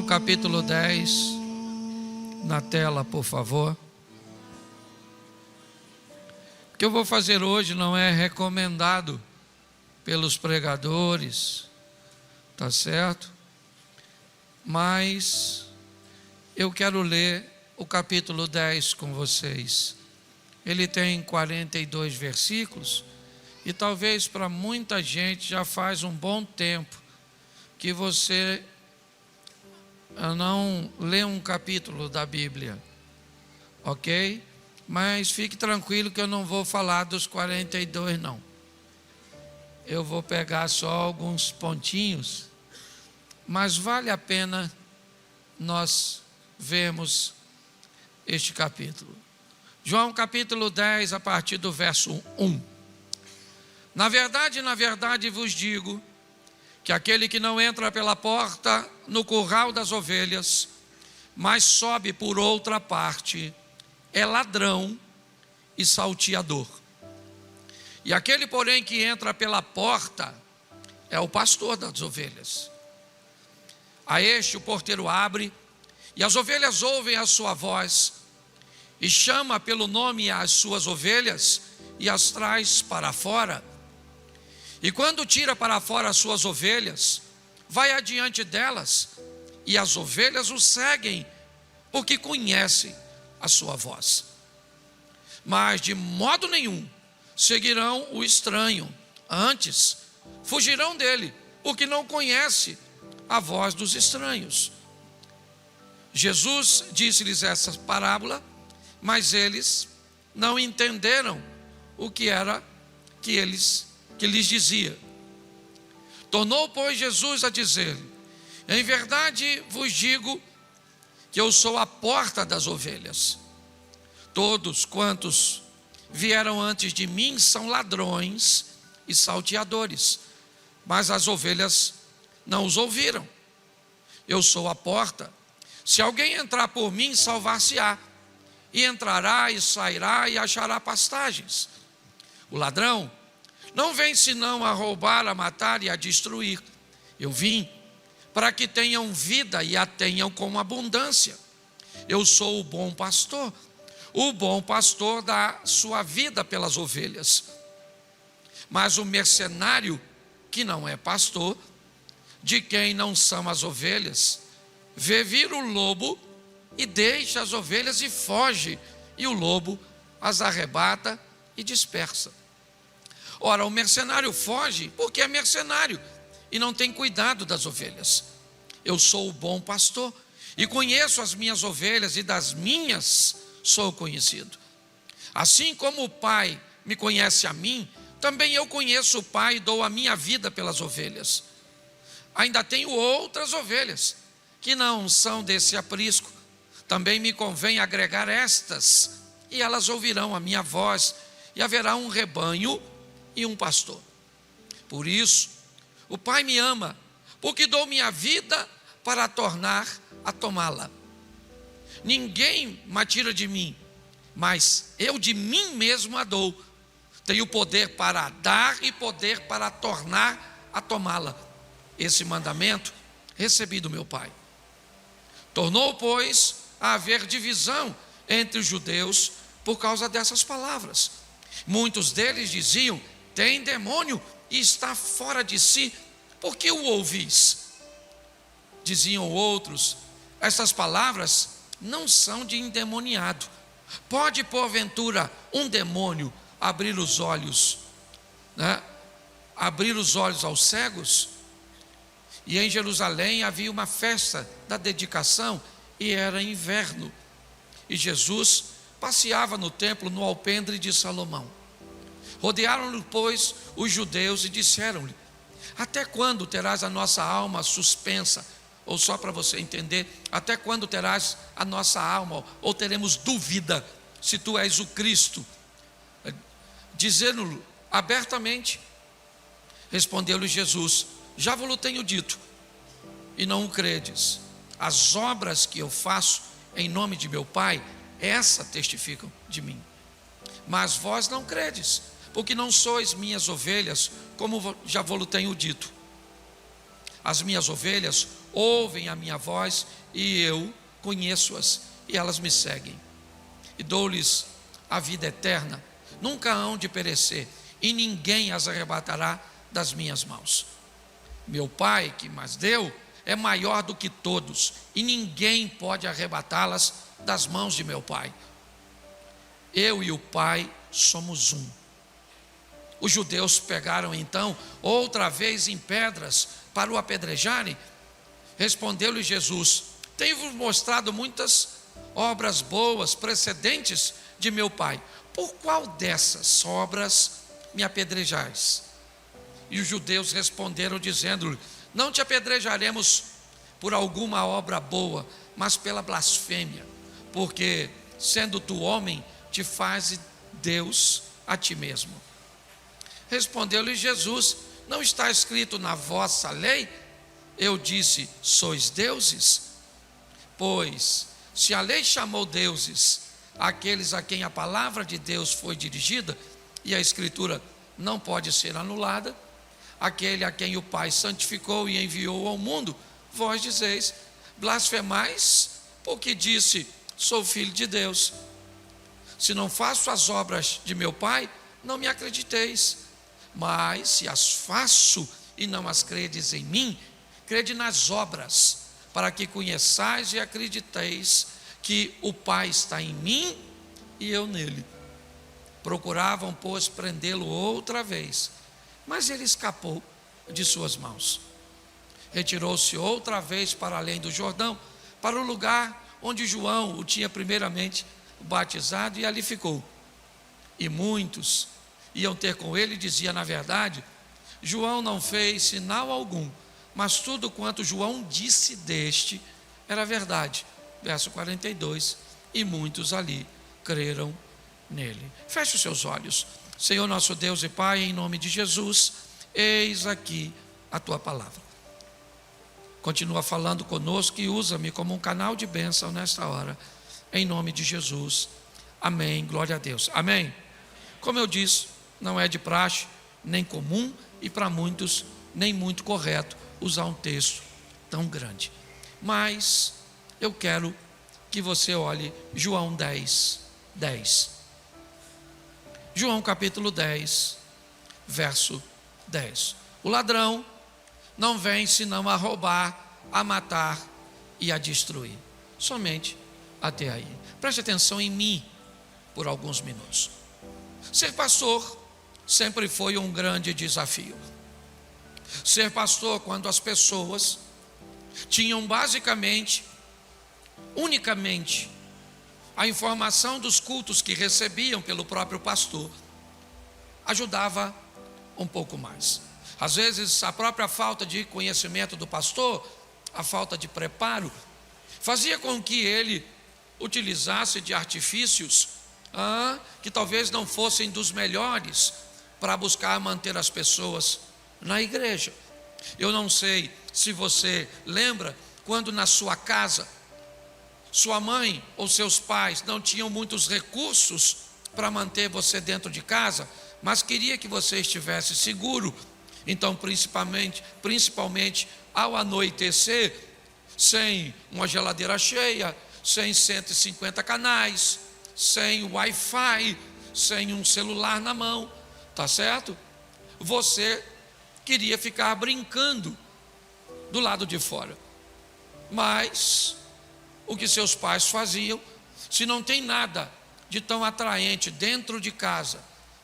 João capítulo 10, na tela, por favor. O que eu vou fazer hoje não é recomendado pelos pregadores, tá certo? Mas eu quero ler o capítulo 10 com vocês. Ele tem 42 versículos e talvez para muita gente já faz um bom tempo que você não lê um capítulo da Bíblia, ok? Mas fique tranquilo que eu não vou falar dos 42 não. Eu vou pegar só alguns pontinhos, mas vale a pena nós vermos este capítulo. João capítulo 10, a partir do verso 1. Na verdade vos digo que aquele que não entra pela porta no curral das ovelhas, mas sobe por outra parte, é ladrão e salteador. E aquele, porém, que entra pela porta, é o pastor das ovelhas. A este o porteiro abre, e as ovelhas ouvem a sua voz, e chama pelo nome as suas ovelhas, e as traz para fora. E quando tira para fora as suas ovelhas, vai adiante delas, e as ovelhas o seguem, porque conhecem a sua voz. Mas de modo nenhum seguirão o estranho, antes fugirão dele, porque não conhece a voz dos estranhos. Jesus disse-lhes essa parábola, mas eles não entenderam o que era que lhes dizia. Tornou, pois, Jesus a dizer: em verdade vos digo que eu sou a porta das ovelhas. Todos quantos vieram antes de mim são ladrões e salteadores, mas as ovelhas não os ouviram. Eu sou a porta. Se alguém entrar por mim, salvar-se-á, e entrará e sairá e achará pastagens. O ladrão não vem senão a roubar, a matar e a destruir. Eu vim para que tenham vida e a tenham com abundância. Eu sou o bom pastor. O bom pastor dá sua vida pelas ovelhas. Mas o mercenário, que não é pastor, de quem não são as ovelhas, vê vir o lobo e deixa as ovelhas e foge, e o lobo as arrebata e dispersa. Ora, o mercenário foge porque é mercenário e não tem cuidado das ovelhas. Eu sou o bom pastor e conheço as minhas ovelhas, e das minhas sou conhecido. Assim como o Pai me conhece a mim, também eu conheço o Pai e dou a minha vida pelas ovelhas. Ainda tenho outras ovelhas que não são desse aprisco. Também me convém agregar estas, e elas ouvirão a minha voz, e haverá um rebanho e um pastor. Por isso o Pai me ama, porque dou minha vida para tornar a tomá-la. Ninguém me tira de mim, mas eu de mim mesmo a dou. Tenho poder para dar e poder para tornar a tomá-la. Esse mandamento recebi do meu Pai. Tornou, pois, a haver divisão entre os judeus por causa dessas palavras. Muitos deles diziam: tem demônio e está fora de si, por que o ouvis? Diziam outros: essas palavras não são de endemoniado. Pode, porventura, um demônio abrir os olhos, abrir os olhos aos cegos? E em Jerusalém havia uma festa da dedicação, e era inverno. E Jesus passeava no templo no alpendre de Salomão. Rodearam-lhe, pois, os judeus e disseram-lhe: até quando terás a nossa alma suspensa? Ou só para você entender, até quando terás a nossa alma, ou teremos dúvida se tu és o Cristo? Dizendo-lhe abertamente. Respondeu-lhe Jesus: já vos tenho dito, e não o credes. As obras que eu faço em nome de meu Pai, essa testificam de mim. Mas vós não credes, porque não sois minhas ovelhas, como já vos tenho dito. As minhas ovelhas ouvem a minha voz e eu conheço-as e elas me seguem. E dou-lhes a vida eterna, nunca hão de perecer e ninguém as arrebatará das minhas mãos. Meu Pai que mas deu é maior do que todos e ninguém pode arrebatá-las das mãos de meu Pai. Eu e o Pai somos um. Os judeus pegaram então outra vez em pedras para o apedrejarem. Respondeu-lhe Jesus: tenho-vos mostrado muitas obras boas precedentes de meu Pai. Por qual dessas obras me apedrejais? E os judeus responderam dizendo-lhe: não te apedrejaremos por alguma obra boa, mas pela blasfêmia, porque sendo tu homem, te fazes Deus a ti mesmo. Respondeu-lhe Jesus: não está escrito na vossa lei? Eu disse: sois deuses? Pois se a lei chamou deuses aqueles a quem a palavra de Deus foi dirigida, e a escritura não pode ser anulada, aquele a quem o Pai santificou e enviou ao mundo, vós dizeis: blasfemais, porque disse: sou filho de Deus. Se não faço as obras de meu Pai, não me acrediteis. Mas se as faço e não as credes em mim, crede nas obras, para que conheçais e acrediteis que o Pai está em mim e eu nele. Procuravam, pois, prendê-lo outra vez, mas ele escapou de suas mãos. Retirou-se outra vez para além do Jordão, para o lugar onde João o tinha primeiramente batizado, e ali ficou. E muitos iam ter com ele e dizia: na verdade, João não fez sinal algum, mas tudo quanto João disse deste era verdade. Verso 42, e muitos ali creram nele. Feche os seus olhos. Senhor nosso Deus e Pai, em nome de Jesus, eis aqui a tua palavra. Continua falando conosco e usa-me como um canal de bênção nesta hora, em nome de Jesus. Amém, glória a Deus. Amém. Como eu disse, não é de praxe, nem comum, e para muitos nem muito correto usar um texto tão grande. Mas eu quero que você olhe João 10. João capítulo 10, verso 10. O ladrão não vem senão a roubar, a matar e a destruir. Somente até aí. Preste atenção em mim por alguns minutos. Ser pastor sempre foi um grande desafio. Ser pastor quando as pessoas tinham basicamente, unicamente, a informação dos cultos que recebiam pelo próprio pastor, ajudava um pouco mais. Às vezes a própria falta de conhecimento do pastor, a falta de preparo, fazia com que ele utilizasse de artifícios que talvez não fossem dos melhores para buscar manter as pessoas na igreja. Eu não sei se você lembra quando na sua casa sua mãe ou seus pais não tinham muitos recursos para manter você dentro de casa, mas queria que você estivesse seguro. Então, principalmente ao anoitecer, sem uma geladeira cheia, sem 150 canais, sem Wi-Fi, sem um celular na mão, tá certo? Você queria ficar brincando do lado de fora. Mas o que seus pais faziam, se não tem nada de tão atraente dentro de casa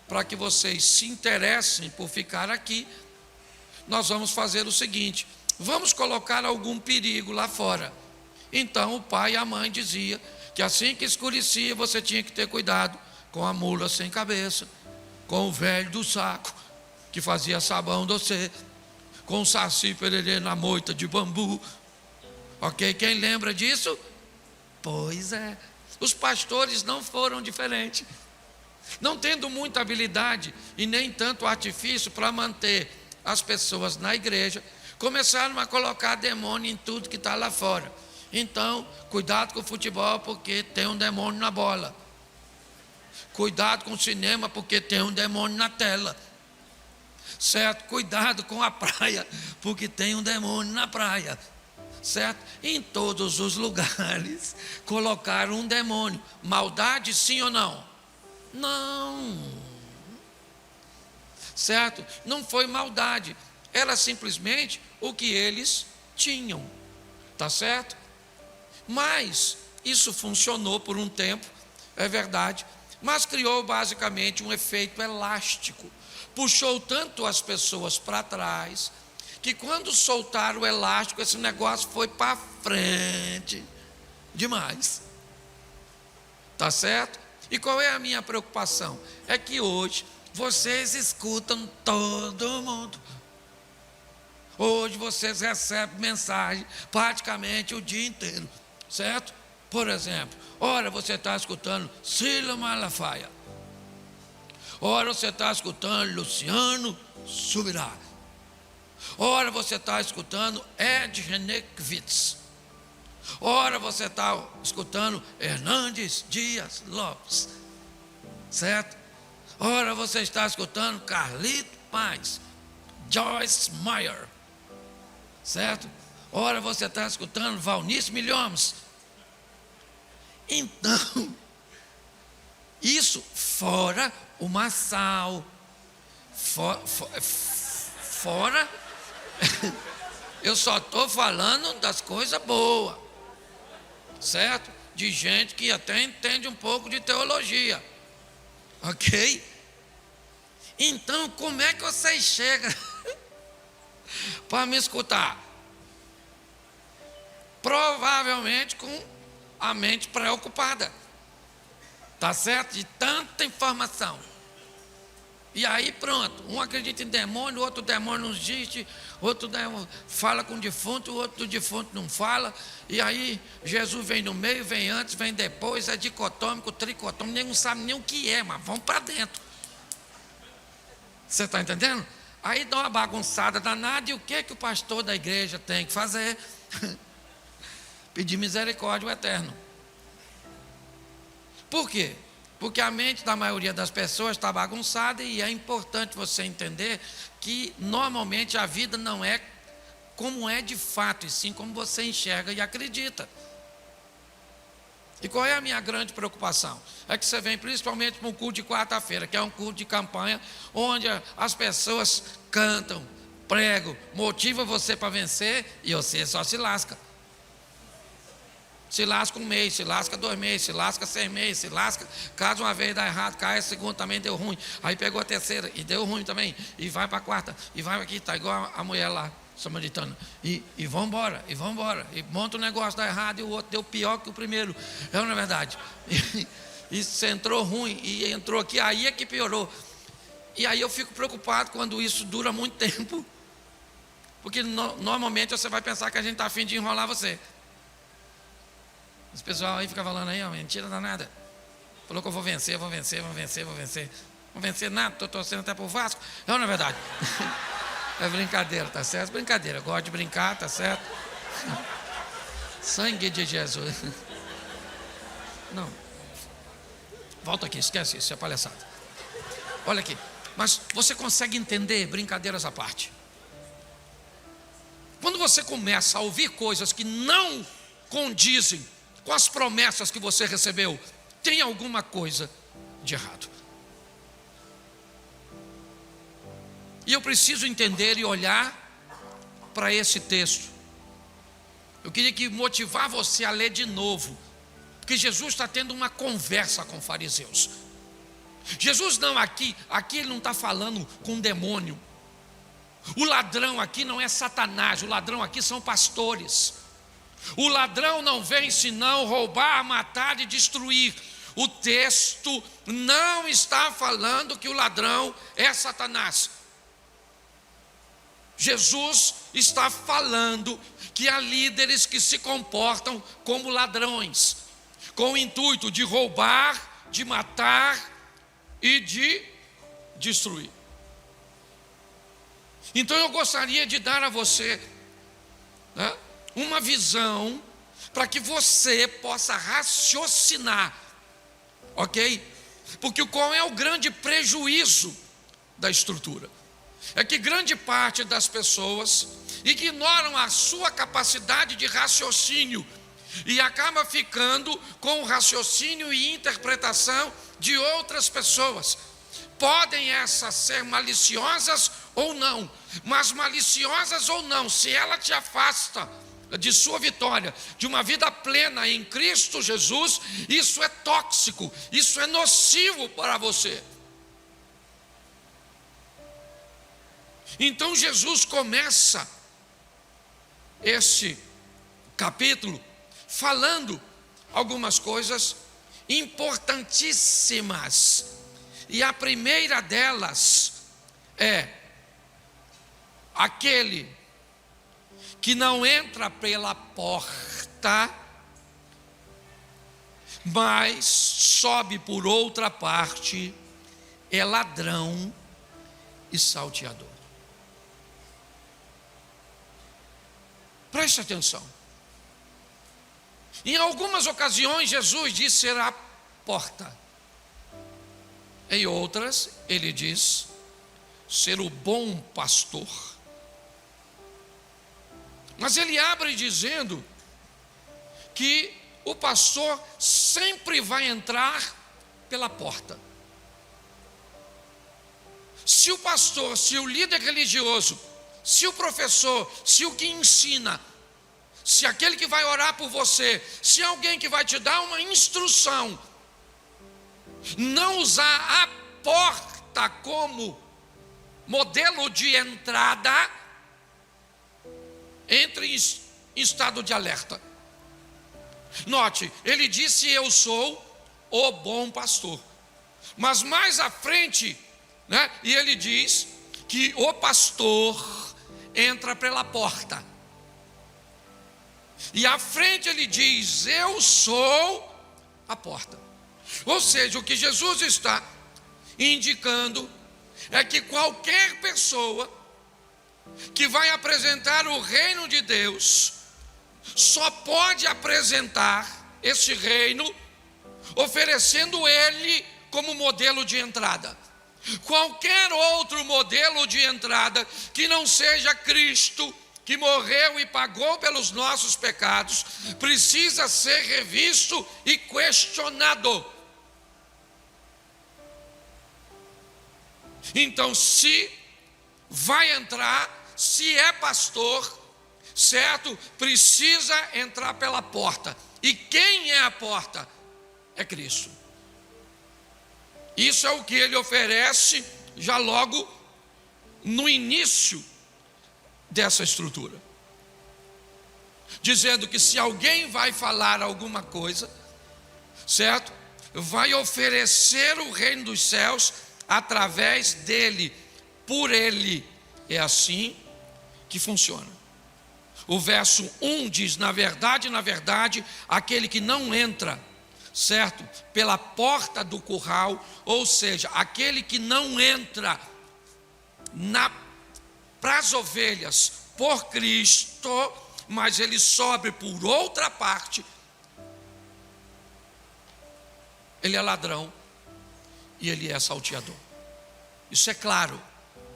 para que vocês se interessem por ficar aqui, nós vamos fazer o seguinte: vamos colocar algum perigo lá fora. Então o pai e a mãe diziam que assim que escurecia você tinha que ter cuidado com a mula sem cabeça, com o velho do saco que fazia sabão doce, com o saci pererê na moita de bambu. Ok? Quem lembra disso? Pois é, os pastores não foram diferentes. Não tendo muita habilidade e nem tanto artifício para manter as pessoas na igreja, começaram a colocar demônio em tudo que está lá fora. Então, cuidado com o futebol porque tem um demônio na bola. Cuidado com o cinema porque tem um demônio na tela. Certo? Cuidado com a praia porque tem um demônio na praia. certo? Em todos os lugares colocaram um demônio. Maldade, sim ou não? Não. Certo? Não foi maldade, era simplesmente o que eles tinham. Tá certo? Mas isso funcionou por um tempo, é verdade, mas criou basicamente um efeito elástico. Puxou tanto as pessoas para trás, que quando soltaram o elástico, esse negócio foi para frente demais. Tá certo? E qual é a minha preocupação? É que hoje vocês escutam todo mundo. Hoje vocês recebem mensagem praticamente o dia inteiro, certo? Por exemplo, ora você está escutando Cílio Malafaia, ora você está escutando Luciano Subirá, ora você está escutando Ed Renekiewicz, ora você está escutando Hernandes Dias Lopes, certo? Ora você está escutando Carlito Paz, Joyce Meyer, certo? Ora você está escutando Valnice Milhomes. Então, isso fora o Massal, fora, eu só estou falando das coisas boas, certo? De gente que até entende um pouco de teologia, ok? Então, como é que vocês chegam para me escutar? Provavelmente com a mente preocupada, tá certo? De tanta informação. E aí pronto, um acredita em demônio, outro demônio não existe, outro demônio fala com o defunto, o outro defunto não fala, e aí Jesus vem no meio, vem antes, vem depois, é dicotômico, tricotômico, ninguém sabe nem o que é, mas vamos para dentro. Você está entendendo? Aí dá uma bagunçada danada, e o que o pastor da igreja tem que fazer? Pedir misericórdia ao Eterno. Por quê? Porque a mente da maioria das pessoas está bagunçada, e é importante você entender que normalmente a vida não é como é de fato, e sim como você enxerga e acredita. E qual é a minha grande preocupação? É que você vem principalmente para um culto de quarta-feira, que é um culto de campanha, onde as pessoas cantam, pregam, motivam você para vencer, e você só se lasca. Se lasca um mês, se lasca 2 meses, se lasca 6 meses, se lasca, caso uma vez dá errado, cai a segunda também deu ruim, aí pegou a terceira e deu ruim também, e vai para a quarta, e vai aqui, está igual a mulher lá, samaritana, e vão embora, e monta um negócio, dá errado, e o outro deu pior que o primeiro, é na verdade, e você entrou ruim, e entrou aqui, aí é que piorou, e aí eu fico preocupado quando isso dura muito tempo, porque normalmente você vai pensar que a gente está a fim de enrolar você. Esse pessoal aí fica falando aí, ó, mentira danada. Falou que eu vou vencer. Vou vencer nada, estou torcendo até pro Vasco. Não, na verdade. É brincadeira, tá certo? Brincadeira, eu gosto de brincar, tá certo? Sangue de Jesus. Não. Volta aqui, esquece isso é palhaçada. Olha aqui. Mas você consegue entender, brincadeiras à parte? Quando você começa a ouvir coisas que não condizem com as promessas que você recebeu, tem alguma coisa de errado. E eu preciso entender e olhar para esse texto. Eu queria que motivar você a ler de novo, porque Jesus está tendo uma conversa com fariseus. Jesus não, aqui ele não está falando com demônio. O ladrão aqui não é Satanás, o ladrão aqui são pastores. O ladrão não vem senão roubar, matar e destruir. O texto não está falando que o ladrão é Satanás. Jesus está falando que há líderes que se comportam como ladrões, com o intuito de roubar, de matar e de destruir. Então eu gostaria de dar a você, né, uma visão para que você possa raciocinar, ok? Porque qual é o grande prejuízo da estrutura? é que grande parte das pessoas ignoram a sua capacidade de raciocínio e acaba ficando com o raciocínio e interpretação de outras pessoas. Podem essas ser maliciosas ou não, mas maliciosas ou não, se ela te afasta de sua vitória, de uma vida plena em Cristo Jesus, isso é tóxico, isso é nocivo para você. Então Jesus começa este capítulo falando algumas coisas importantíssimas. E a primeira delas é: aquele que não entra pela porta, mas sobe por outra parte, é ladrão e salteador. Preste atenção. Em algumas ocasiões Jesus diz ser a porta. Em outras ele diz ser o bom pastor. Mas ele abre dizendo que o pastor sempre vai entrar pela porta. Se o pastor, se o líder religioso, se o professor, se o que ensina, se aquele que vai orar por você, se alguém que vai te dar uma instrução, não usar a porta como modelo de entrada, entre em estado de alerta. Note, ele disse: eu sou o bom pastor. Mas mais à frente, e ele diz que o pastor entra pela porta. E à frente ele diz: eu sou a porta. Ou seja, o que Jesus está indicando é que qualquer pessoa que vai apresentar o reino de Deus só pode apresentar esse reino oferecendo ele como modelo de entrada. Qualquer outro modelo de entrada que não seja Cristo, que morreu e pagou pelos nossos pecados, precisa ser revisto e questionado. Então, se vai entrar, se é pastor, certo? Precisa entrar pela porta. E quem é a porta? É Cristo. Isso é o que ele oferece já logo no início dessa estrutura, dizendo que se alguém vai falar alguma coisa, certo? Vai oferecer o reino dos céus através dele, por ele. É assim que funciona. O verso 1 diz: na verdade, aquele que não entra, certo, pela porta do curral, ou seja, aquele que não entra para as ovelhas por Cristo, mas ele sobe por outra parte, ele é ladrão e ele é salteador. Isso é claro,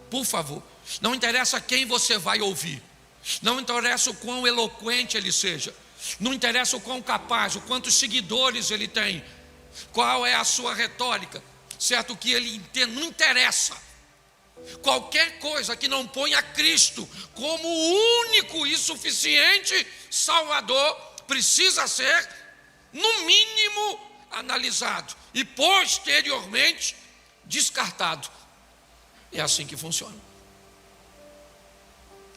por favor. Não interessa quem você vai ouvir, não interessa o quão eloquente ele seja, não interessa o quão capaz, o quantos seguidores ele tem, qual é a sua retórica, certo? O que ele entende, não interessa. Qualquer coisa que não ponha Cristo como o único e suficiente Salvador precisa ser, no mínimo, analisado e posteriormente descartado. É assim que funciona.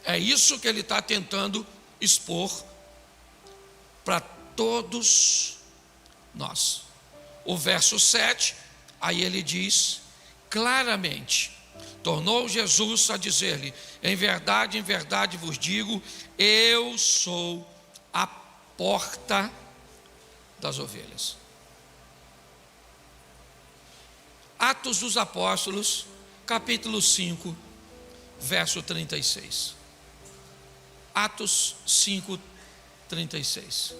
É isso que ele está tentando expor para todos nós. O verso 7, aí ele diz claramente, tornou Jesus a dizer-lhe: em verdade vos digo, eu sou a porta das ovelhas. Atos dos Apóstolos, capítulo 5, verso 36. Atos 5, 36.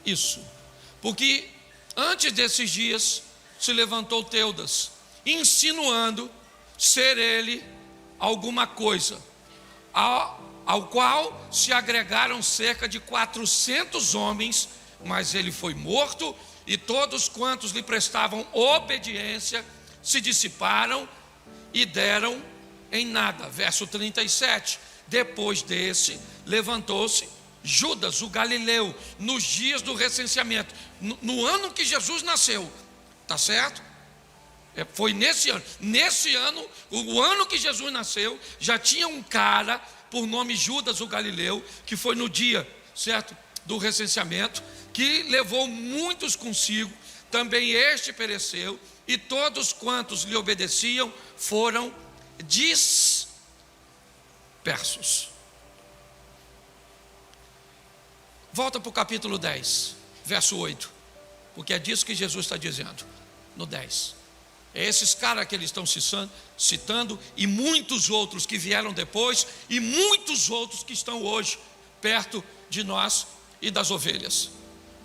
Isso, porque antes desses dias se levantou Teudas insinuando ser ele alguma coisa, ao qual se agregaram cerca de 400 homens, mas ele foi morto, e todos quantos lhe prestavam obediência se dissiparam e deram em nada. Verso 37, depois desse, levantou-se Judas, o Galileu, nos dias do recenseamento, no ano que Jesus nasceu, tá certo? Foi nesse ano, o ano que Jesus nasceu, já tinha um cara por nome Judas, o Galileu, que foi no dia, certo, do recenseamento, que levou muitos consigo, também este pereceu, e todos quantos lhe obedeciam foram dispersos. Volta para o capítulo 10, verso 8, porque é disso que Jesus está dizendo, no 10. É esses caras que eles estão citando, e muitos outros que vieram depois, e muitos outros que estão hoje perto de nós e das ovelhas.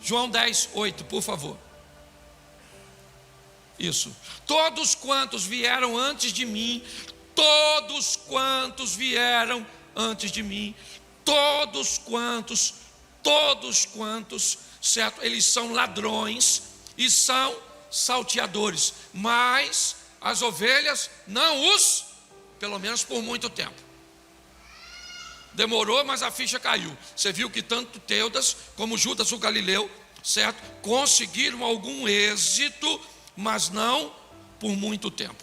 João 10, 8, por favor. Isso. Todos quantos vieram antes de mim, todos quantos vieram antes de mim, todos quantos, certo? Eles são ladrões e são salteadores, mas as ovelhas não os, pelo menos por muito tempo. Demorou, mas a ficha caiu. Você viu que tanto Teudas como Judas o Galileu, certo, conseguiram algum êxito, mas não por muito tempo.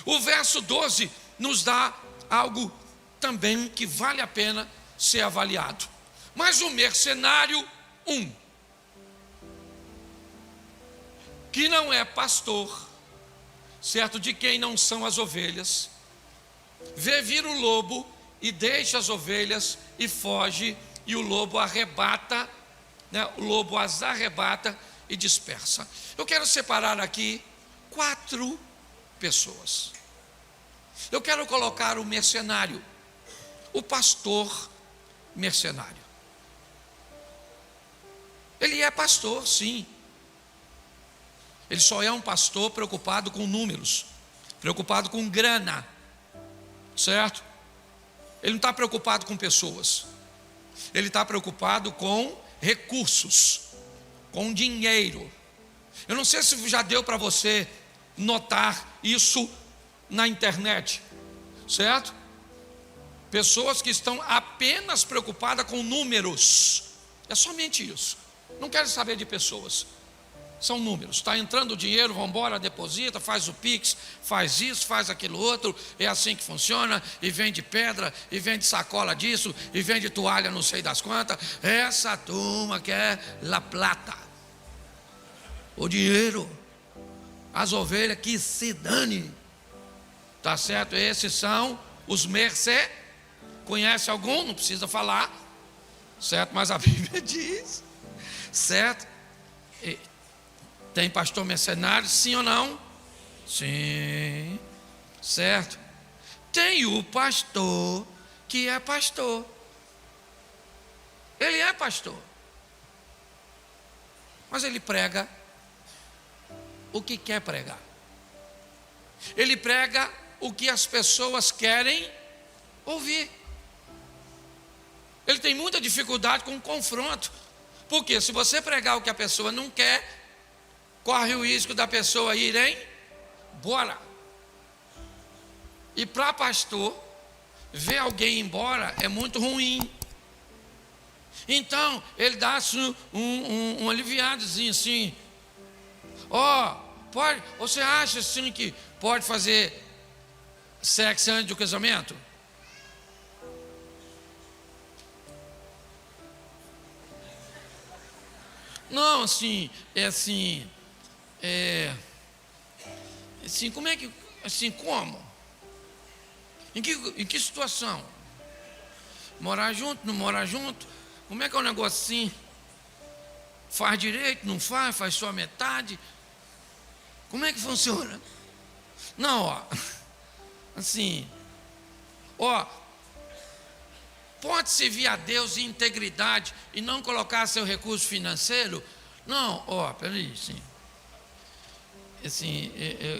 O verso 12 nos dá algo também que vale a pena ser avaliado. Mas o mercenário 1, que não é pastor, certo, de quem não são as ovelhas, vê vir o lobo e deixa as ovelhas e foge, e o lobo arrebata, né? O lobo as arrebata e dispersa. Eu quero separar aqui 4 pessoas. Eu quero colocar o mercenário, o pastor mercenário. Ele é pastor, sim. Ele só é um pastor preocupado com números, preocupado com grana, certo? Ele não está preocupado com pessoas, ele está preocupado com recursos, com dinheiro. Eu não sei se já deu para você notar isso na internet, certo? Pessoas que estão apenas preocupadas com números, é somente isso, não querem saber de pessoas. São números, está entrando o dinheiro, vamos embora, deposita, faz o Pix, faz isso, faz aquilo outro, é assim que funciona, e vende pedra, e vende sacola disso, e vende toalha não sei das quantas. Essa turma quer La Plata, o dinheiro, as ovelhas que se dane, tá certo? Esses são os mercenários. Conhece algum? Não precisa falar, certo? Mas a Bíblia diz, certo? Tem pastor mercenário, sim ou não? Sim, certo? Tem o pastor que é pastor. Ele é pastor, mas ele prega o que quer pregar. Ele prega o que as pessoas querem ouvir. Ele tem muita dificuldade com o confronto, porque se você pregar o que a pessoa não quer, corre o risco da pessoa ir embora. E para pastor, ver alguém embora é muito ruim. Então, ele dá assim, um aliviadozinho assim. Pode, você acha assim que pode fazer sexo antes do casamento? Não, assim, assim, como é que, assim, como? Em que situação? Morar junto, não morar junto? Como é que é um negócio assim? Faz direito, não faz, faz só a metade? Como é que funciona? Não, assim, pode servir a Deus em integridade e não colocar seu recurso financeiro? Não, peraí, sim. assim,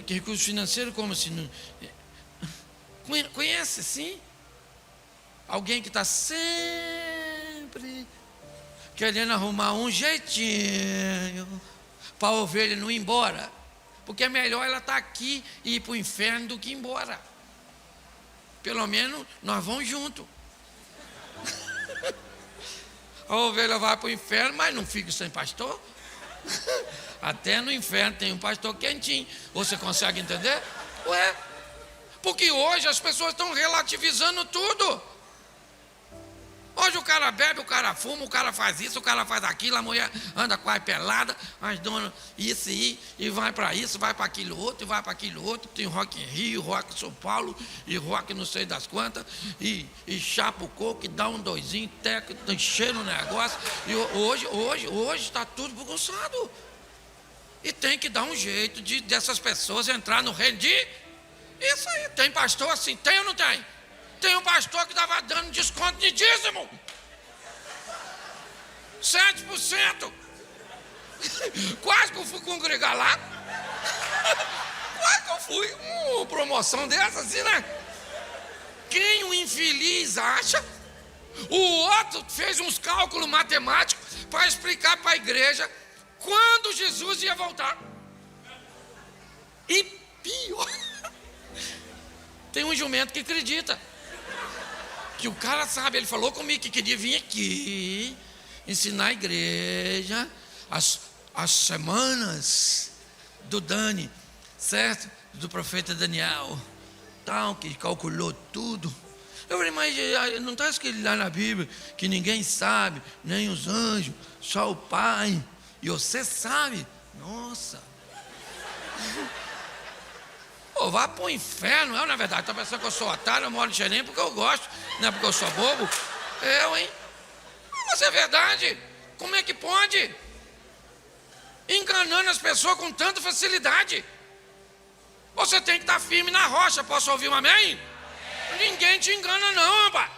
que recurso financeiro, como assim? Conhece, sim? Alguém que está sempre querendo arrumar um jeitinho para a ovelha não ir embora. Porque é melhor ela estar aqui e ir para o inferno do que ir embora. Pelo menos nós vamos junto. A ovelha vai para o inferno, mas não fica sem pastor. Até no inferno tem um pastor quentinho. Você consegue entender? Ué, porque hoje as pessoas estão relativizando tudo. Hoje o cara bebe, o cara fuma, o cara faz isso, o cara faz aquilo, a mulher anda quase pelada, as donas isso e vai para isso, vai para aquilo outro, e vai para aquilo outro. Tem Rock em Rio, Rock em São Paulo, e Rock não sei das quantas, e chapa o coco, e dá um doisinho, teca, cheira o negócio. E hoje está tudo bagunçado. E tem que dar um jeito dessas pessoas entrar no reino de... Isso aí, tem pastor assim, tem ou não tem? Tem um pastor que estava dando desconto de dízimo. 7%. Quase que eu fui congregar lá. Quase que eu fui. Promoção dessa assim, né? Quem o infeliz acha? O outro fez uns cálculos matemáticos para explicar para a igreja quando Jesus ia voltar. E pior, tem um jumento que acredita. Que o cara sabe, ele falou comigo que queria vir aqui ensinar a igreja as semanas do Dani, certo? Do profeta Daniel, tal, que calculou tudo. Eu falei, mas não está escrito lá na Bíblia que ninguém sabe, nem os anjos, só o Pai, e você sabe? Nossa. Pô, vá para o inferno. Eu, na verdade, estou pensando que eu sou otário, eu moro em Xerém porque eu gosto, não é porque eu sou bobo. Eu, hein? Mas é verdade. Como é que pode? Enganando as pessoas com tanta facilidade. Você tem que estar firme na rocha. Posso ouvir um amém? Ninguém te engana não, rapaz.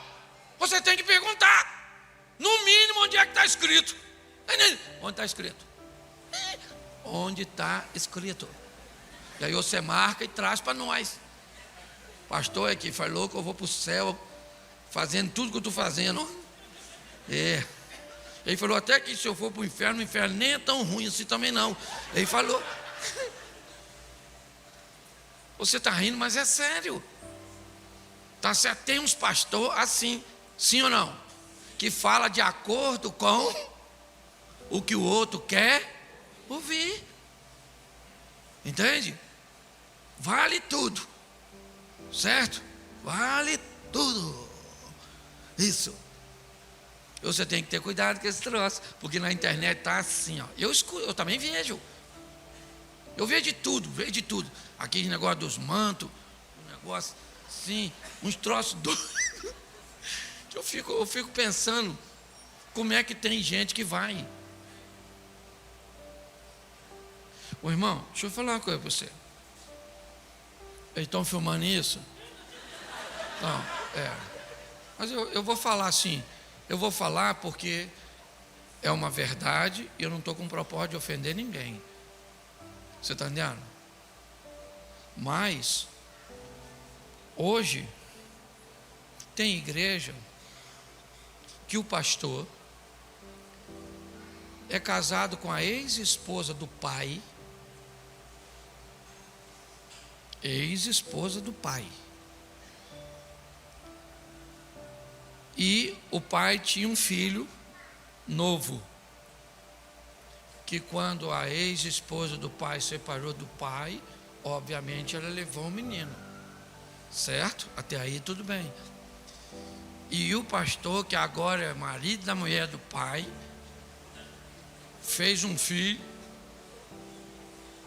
Você tem que perguntar. No mínimo, onde é que está escrito? Onde está escrito? Onde está escrito? E aí você marca e traz para nós. Pastor é que falou que eu vou para o céu fazendo tudo que eu estou fazendo. Ele falou até que se eu for para o inferno nem é tão ruim assim também não. Ele falou. Você está rindo, mas é sério. Tá certo? Tem uns pastores assim, sim ou não? Que fala de acordo com o que o outro quer ouvir. Entende? Vale tudo. Certo? Vale tudo. Isso. Você tem que ter cuidado com esse troço, porque na internet tá assim, ó. Eu também vejo. Eu vejo de tudo. Aquele negócio dos mantos, um negócio assim, uns troços doidos. Eu fico pensando como é que tem gente que vai. Ô irmão, deixa eu falar uma coisa para você. Eles estão filmando isso? Não, Mas eu vou falar assim. Eu vou falar porque é uma verdade e eu não estou com o propósito de ofender ninguém. Você está entendendo? Mas, hoje, tem igreja que o pastor é casado com a ex-esposa do pai. Ex-esposa do pai. E o pai tinha um filho novo, que quando a ex-esposa do pai separou do pai, obviamente ela levou o menino, certo? Até aí tudo bem. E o pastor, que agora é marido da mulher do pai, fez um filho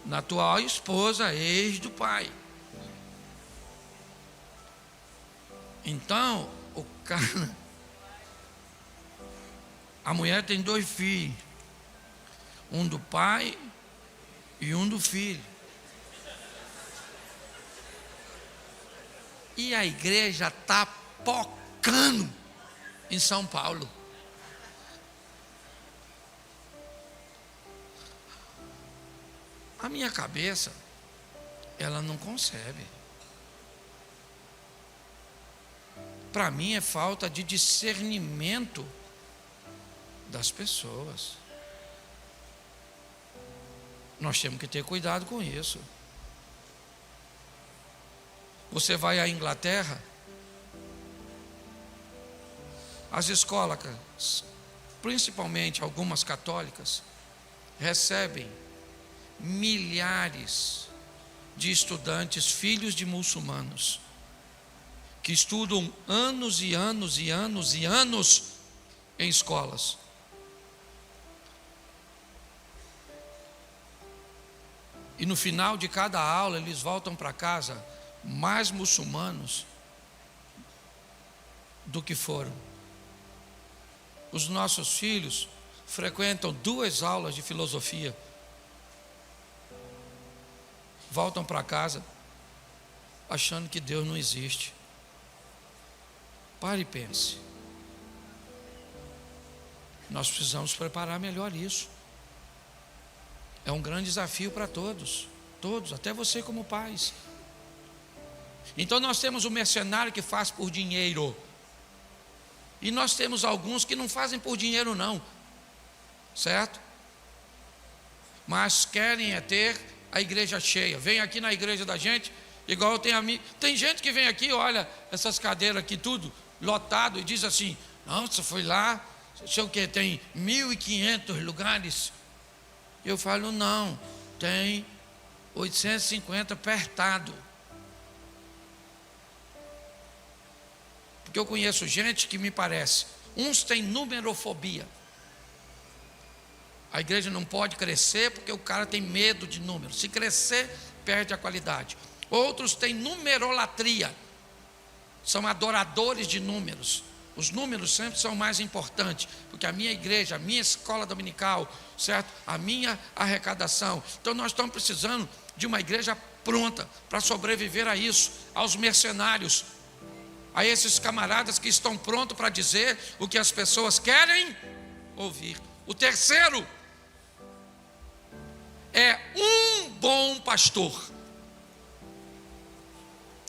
na atual esposa, ex do pai. Então, o cara, a mulher tem 2 filhos, um do pai e um do filho. E a igreja está pocando em São Paulo. A minha cabeça ela não concebe. Para mim é falta de discernimento das pessoas. Nós temos que ter cuidado com isso. Você vai à Inglaterra, as escolas, principalmente algumas católicas, recebem milhares de estudantes, filhos de muçulmanos, que estudam anos e anos e anos e anos em escolas. E no final de cada aula eles voltam para casa mais muçulmanos do que foram. Os nossos filhos frequentam 2 aulas de filosofia, voltam para casa achando que Deus não existe. Pare e pense. Nós precisamos preparar melhor isso. É um grande desafio para todos, até você como pais. Então nós temos o mercenário que faz por dinheiro, e nós temos alguns que não fazem por dinheiro não, certo? Mas querem é ter a igreja cheia. Vem aqui na igreja da gente, igual eu tenho amigo. Tem gente que vem aqui, olha essas cadeiras aqui tudo lotado e diz assim: não, você foi lá, sei o que, tem 1.500 lugares. Eu falo: não, tem 850 apertado. Porque eu conheço gente que me parece, uns têm numerofobia. A igreja não pode crescer porque o cara tem medo de número. Se crescer, perde a qualidade. Outros têm numerolatria, são adoradores de números. Os números sempre são mais importantes, porque a minha igreja, a minha escola dominical, certo? A minha arrecadação. Então nós estamos precisando de uma igreja pronta para sobreviver a isso, aos mercenários, a esses camaradas que estão prontos para dizer o que as pessoas querem ouvir. O terceiro é um bom pastor.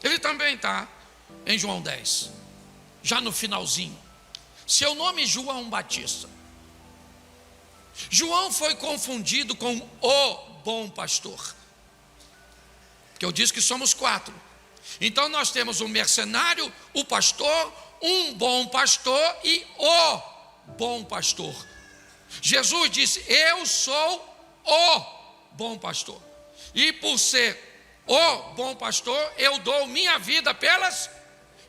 Ele também está em João 10, já no finalzinho. Seu nome é João Batista. João foi confundido com o bom pastor, porque eu disse que somos 4. Então nós temos o mercenário, o pastor, um bom pastor e o bom pastor. Jesus disse: eu sou o bom pastor, e por ser o bom pastor, eu dou minha vida pelas.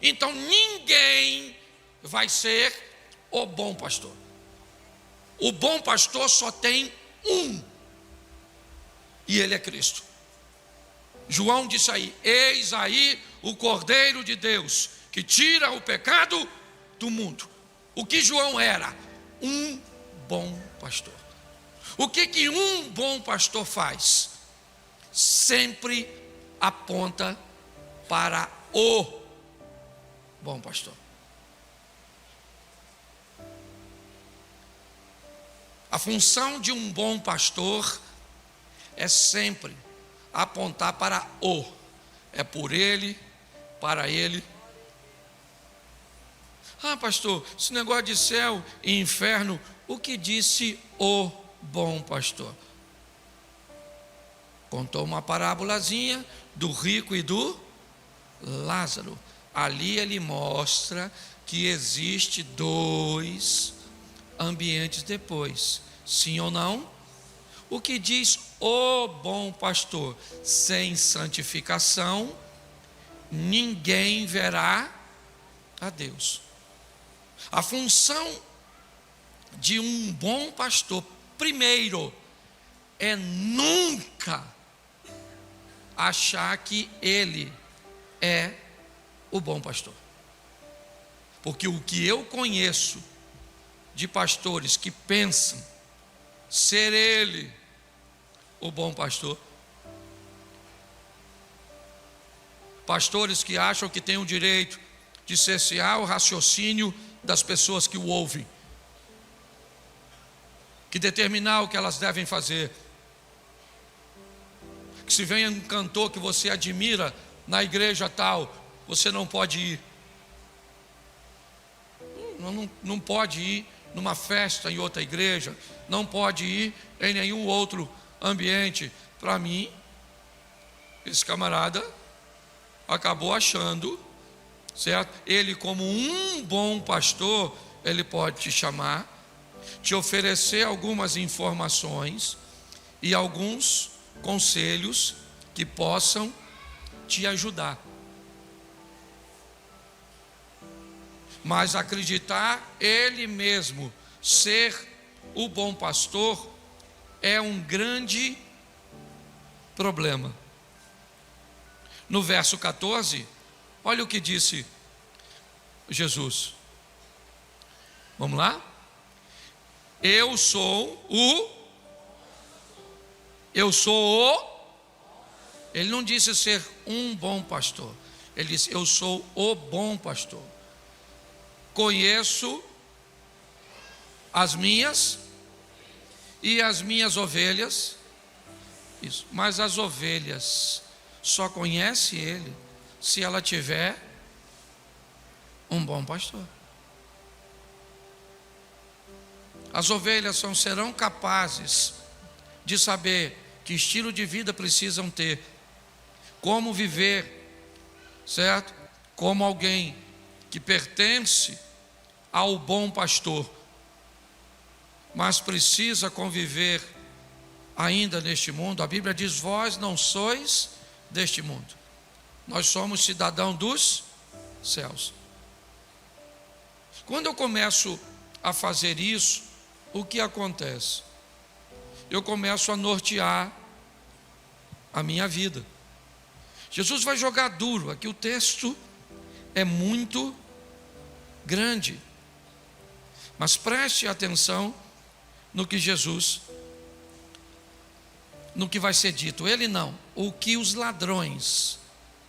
Então ninguém vai ser o bom pastor. O bom pastor só tem um, e ele é Cristo. João disse aí: eis aí o Cordeiro de Deus, que tira o pecado do mundo. O que João era? Um bom pastor. O que um bom pastor faz? Sempre aponta para o bom pastor. A função de um bom pastor é sempre apontar para o. É por ele, para ele. Ah, pastor, esse negócio de céu e inferno, o que disse o bom pastor? Contou uma parábolazinha do rico e do Lázaro. Ali ele mostra que existe 2 ambientes depois, sim ou não? O que diz o bom pastor? Sem santificação ninguém verá a Deus. A função de um bom pastor, primeiro, é nunca achar que ele é o bom pastor. Porque o que eu conheço de pastores que pensam ser ele o bom pastor, pastores que acham que têm o direito de cercear o raciocínio das pessoas que o ouvem, que determinar o que elas devem fazer, que se vem um cantor que você admira na igreja tal, você não pode ir. Não pode ir numa festa em outra igreja, não pode ir em nenhum outro ambiente. Para mim, esse camarada acabou achando, certo? Ele, como um bom pastor, ele pode te chamar, te oferecer algumas informações e alguns conselhos que possam te ajudar. Mas acreditar ele mesmo ser o bom pastor é um grande problema. No verso 14, olha o que disse Jesus. Vamos lá? Eu sou o. Ele não disse ser um bom pastor. Ele disse: eu sou o bom pastor. Conheço as minhas e as minhas ovelhas. Isso. Mas as ovelhas só conhece ele se ela tiver um bom pastor. As ovelhas serão capazes de saber que estilo de vida precisam ter, como viver, certo? Como alguém que pertence ao bom pastor, mas precisa conviver ainda neste mundo. A Bíblia diz: vós não sois deste mundo, nós somos cidadãos dos céus. Quando eu começo a fazer isso, o que acontece? Eu começo a nortear a minha vida. Jesus vai jogar duro. Aqui o texto é muito grande, mas preste atenção no que Jesus, no que vai ser dito. Ele não, o que os ladrões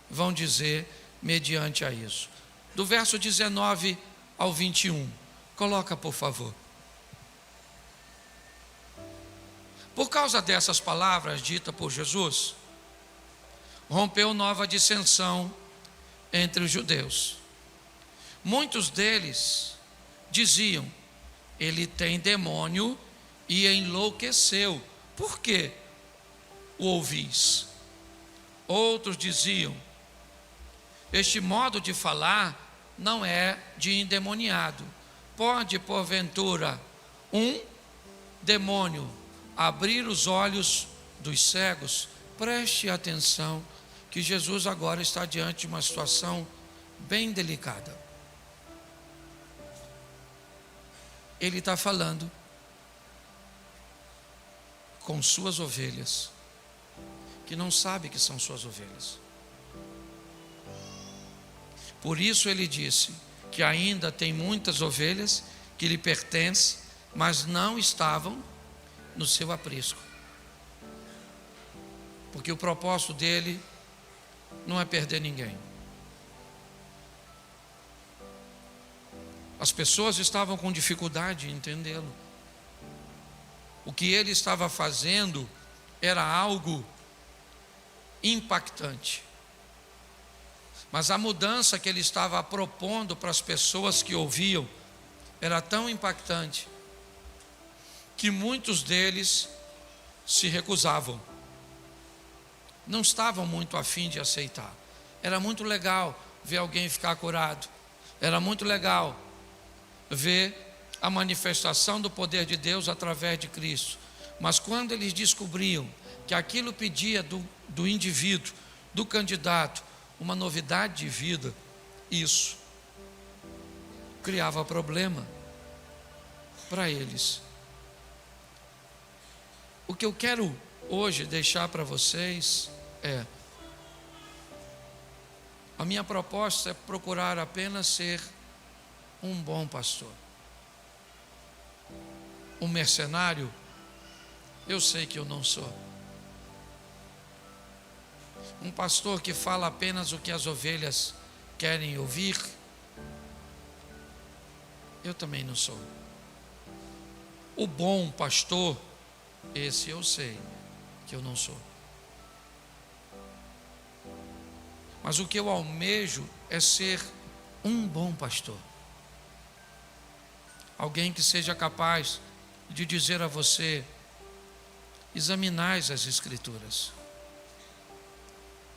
vão dizer mediante a isso. Do verso 19 ao 21, coloca por favor. Por causa dessas palavras ditas por Jesus, rompeu nova dissensão entre os judeus. Muitos deles diziam: ele tem demônio e enlouqueceu. Por que o ouvis? Outros diziam: este modo de falar não é de endemoniado. Pode, porventura, um demônio abrir os olhos dos cegos? Preste atenção que Jesus agora está diante de uma situação bem delicada. Ele está falando com suas ovelhas, que não sabe que são suas ovelhas. Por isso ele disse que ainda tem muitas ovelhas que lhe pertencem, mas não estavam no seu aprisco. Porque o propósito dele não é perder ninguém. As pessoas estavam com dificuldade em entendê-lo. O que ele estava fazendo era algo impactante. Mas a mudança que ele estava propondo para as pessoas que ouviam era tão impactante que muitos deles se recusavam. Não estavam muito afim de aceitar. Era muito legal ver alguém ficar curado. Era muito legal ver a manifestação do poder de Deus através de Cristo. Mas quando eles descobriam que aquilo pedia do indivíduo, do candidato, uma novidade de vida, isso criava problema para eles. O que eu quero hoje deixar para vocês é: a minha proposta é procurar apenas ser um bom pastor. Um mercenário, eu sei que eu não sou. Um pastor que fala apenas o que as ovelhas querem ouvir, eu também não sou. O bom pastor, esse eu sei que eu não sou. Mas o que eu almejo é ser um bom pastor. Alguém que seja capaz de dizer a você: examinais as Escrituras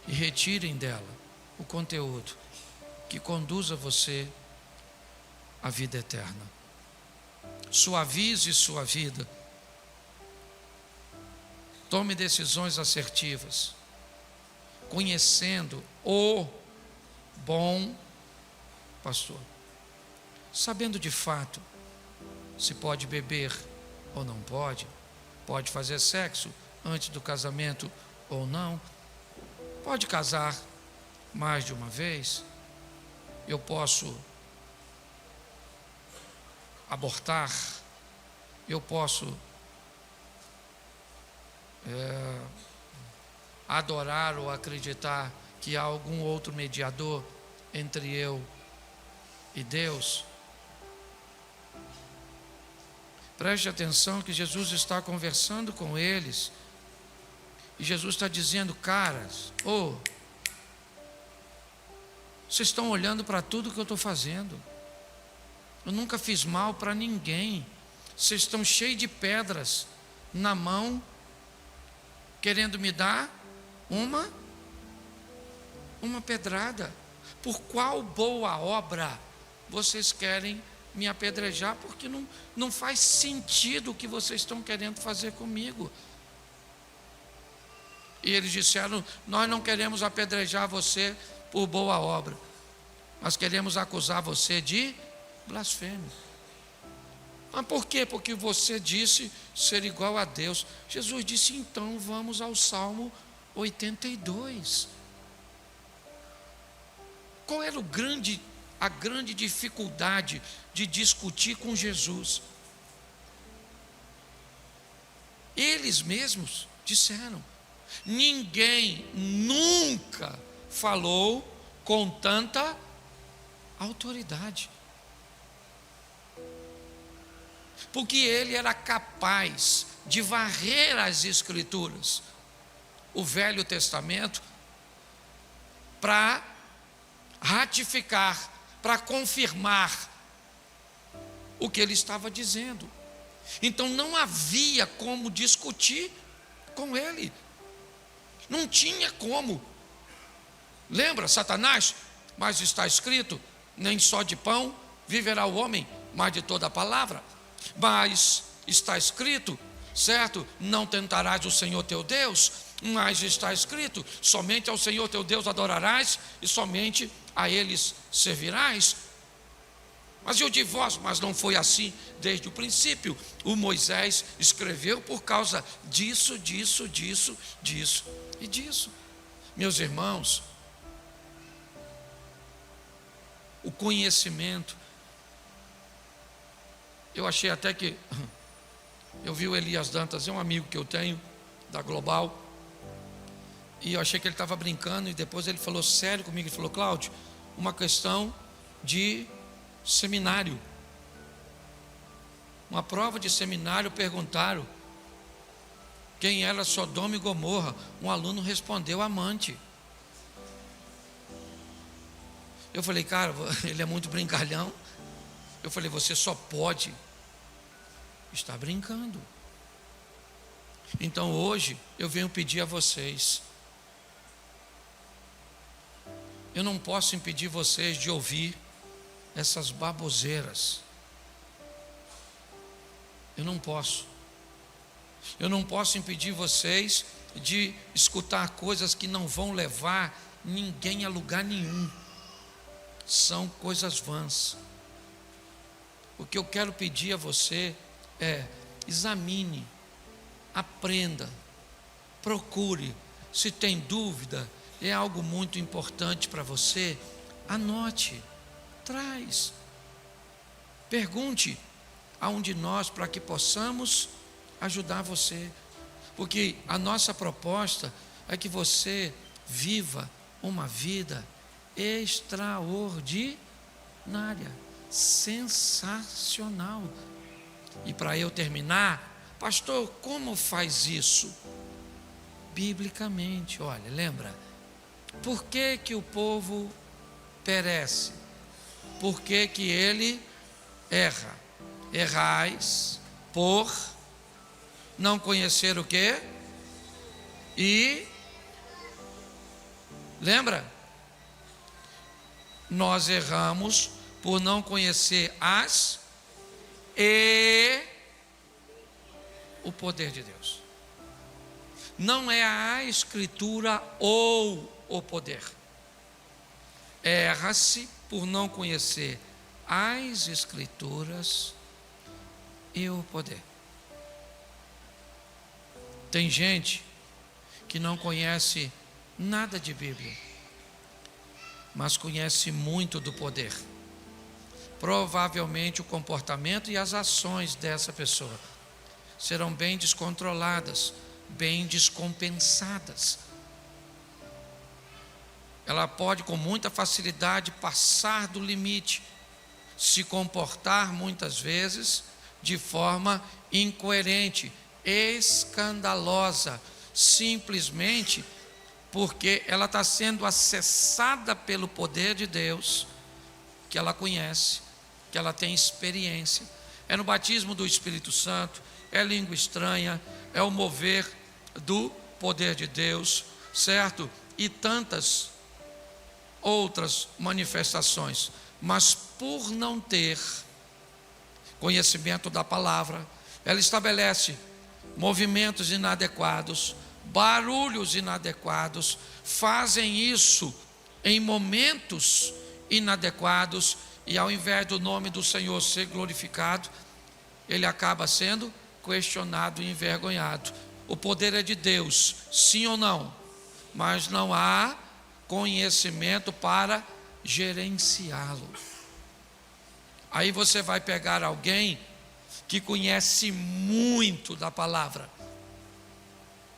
e retirem dela o conteúdo que conduza você à vida eterna. Suavize sua vida. Tome decisões assertivas, conhecendo o bom pastor, sabendo de fato se pode beber ou não pode, pode fazer sexo antes do casamento ou não, pode casar mais de uma vez, eu posso abortar, eu posso adorar ou acreditar que há algum outro mediador entre eu e Deus. Preste atenção que Jesus está conversando com eles, e Jesus está dizendo: caras, vocês estão olhando para tudo que eu estou fazendo, eu nunca fiz mal para ninguém, vocês estão cheios de pedras na mão, querendo me dar uma pedrada. Por qual boa obra vocês querem me apedrejar? Porque não faz sentido o que vocês estão querendo fazer comigo. E eles disseram: nós não queremos apedrejar você por boa obra, nós queremos acusar você de blasfêmia. Mas por quê? Porque você disse ser igual a Deus. Jesus disse: então vamos ao Salmo 82. Qual era a grande dificuldade de discutir com Jesus? Eles mesmos disseram: ninguém nunca falou com tanta autoridade. Porque ele era capaz de varrer as Escrituras, o Velho Testamento, para ratificar, para confirmar o que ele estava dizendo. Então não havia como discutir com ele, não tinha como. Lembra Satanás? Mas está escrito: nem só de pão viverá o homem, mas de toda a palavra. Mas está escrito, certo? Não tentarás o Senhor teu Deus. Mas está escrito: somente ao Senhor teu Deus adorarás e somente a eles servirás. Mas eu de vós, mas não foi assim desde o princípio. O Moisés escreveu por causa disso e disso. Meus irmãos, o conhecimento, eu achei até que, eu vi o Elias Dantas, é um amigo que eu tenho da Global, e eu achei que ele estava brincando, e depois ele falou sério comigo. Ele falou: Cláudio, uma questão de seminário, uma prova de seminário, perguntaram quem era Sodoma e Gomorra. Um aluno respondeu: amante. Eu falei: cara, ele é muito brincalhão. Eu falei: você só pode estar brincando. Então hoje eu venho pedir a vocês, eu não posso impedir vocês de ouvir essas baboseiras. Eu não posso impedir vocês de escutar coisas que não vão levar ninguém a lugar nenhum. São coisas vãs. O que eu quero pedir a você é: examine, aprenda, procure. Se tem dúvida, é algo muito importante para você, anote, traz, pergunte a um de nós para que possamos ajudar você. Porque a nossa proposta é que você viva uma vida extraordinária, sensacional. E para eu terminar: pastor, como faz isso? Biblicamente, olha, lembra? Por que que o povo perece? Por que que ele erra? Errais por não conhecer o quê? E lembra? Nós erramos por não conhecer o poder de Deus. Não é a escritura ou o poder. Erra-se por não conhecer as escrituras e o poder. Tem gente que não conhece nada de Bíblia, mas conhece muito do poder. Provavelmente o comportamento e as ações dessa pessoa serão bem descontroladas, bem descompensadas. Ela pode com muita facilidade passar do limite, se comportar muitas vezes de forma incoerente, escandalosa, simplesmente porque ela está sendo acessada pelo poder de Deus, que ela conhece, que ela tem experiência. É no batismo do Espírito Santo, é língua estranha, é o mover do poder de Deus, certo? E tantas outras manifestações, mas por não ter conhecimento da palavra, ela estabelece movimentos inadequados, barulhos inadequados, fazem isso em momentos inadequados, e ao invés do nome do Senhor ser glorificado, ele acaba sendo questionado e envergonhado. O poder é de Deus, sim ou não? Mas não há conhecimento para gerenciá-lo. Aí você vai pegar alguém que conhece muito da palavra,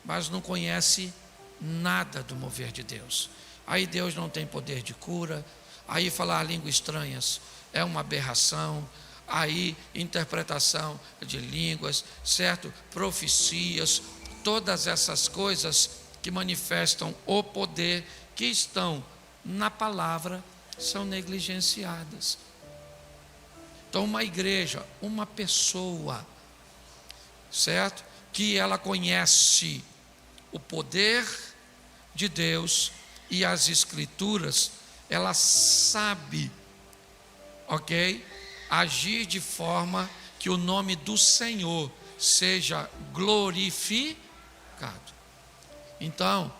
mas não conhece nada do mover de Deus. Aí Deus não tem poder de cura, aí falar línguas estranhas é uma aberração, aí interpretação de línguas, certo? Profecias, todas essas coisas que manifestam o poder que estão na palavra são negligenciadas. Então uma igreja, uma pessoa, certo? Que ela conhece o poder de Deus e as escrituras, ela sabe, ok? Agir de forma que o nome do Senhor seja glorificado. Então,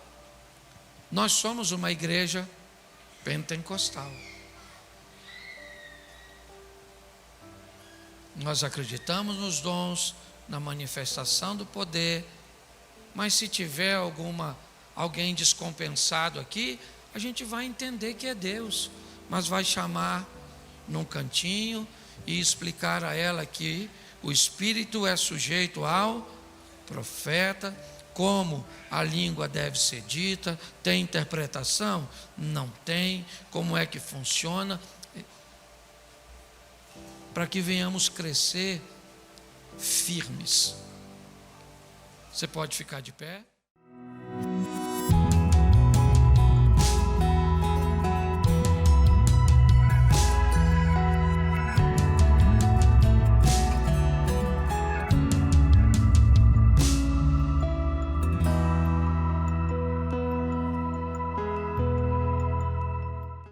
nós somos uma igreja pentecostal. Nós acreditamos nos dons, na manifestação do poder, mas se tiver alguém descompensado aqui, a gente vai entender que é Deus, mas vai chamar num cantinho e explicar a ela que o Espírito é sujeito ao profeta, como a língua deve ser dita, tem interpretação? Não tem. Como é que funciona? Para que venhamos crescer firmes. Você pode ficar de pé?